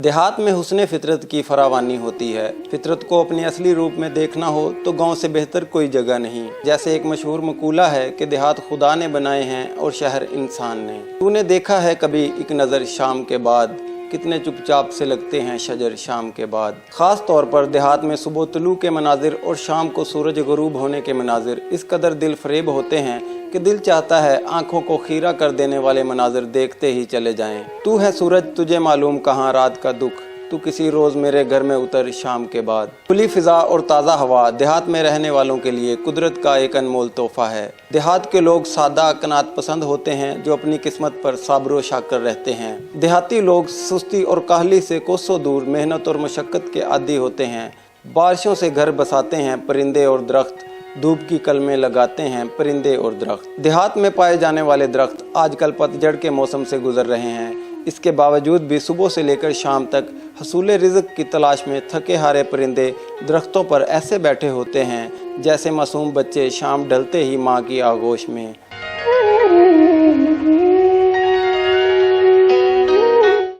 देहात में हुस्न फितरत की फरावानी होती है। फितरत को अपने असली रूप में देखना हो तो गांव से बेहतर कोई जगह नहीं। जैसे एक मशहूर मकूला है कि देहात खुदा ने बनाए हैं और शहर इंसान ने। तूने देखा है कभी एक नज़र शाम के बाद, कितने चुपचाप से लगते हैं शजर शाम के बाद। ख़ास तौर पर देहात में सुबह तुलू के मनाजिर और शाम को सूरज गुरूब होने के मनाजिर इस कदर दिल फरेब होते हैं कि दिल चाहता है आंखों को खीरा कर देने वाले मनाजिर देखते ही चले जाएं। तू है सूरज तुझे मालूम कहाँ रात का दुख, तू किसी रोज़ मेरे घर में उतर शाम के बाद। खुली फिजा और ताज़ा हवा देहात में रहने वालों के लिए कुदरत का एक अनमोल तोहफा है। देहात के लोग सादा कनात पसंद होते हैं जो अपनी किस्मत पर साब्र शाकर रहते हैं। देहाती लोग सुस्ती और काहली से कोसों दूर मेहनत और मशक्क़त के आदी होते हैं। बारिशों से घर बसाते हैं परिंदे और दरख्त, धूप की कलमें लगाते हैं परिंदे और दरख्त। देहात में पाए जाने वाले दरख्त आजकल पतझड़ के मौसम से गुजर रहे हैं। इसके बावजूद भी सुबह से लेकर शाम तक हसूल रिज़्क़ की तलाश में थके हारे परिंदे दरख्तों पर ऐसे बैठे होते हैं जैसे मासूम बच्चे शाम ढलते ही माँ की आगोश में।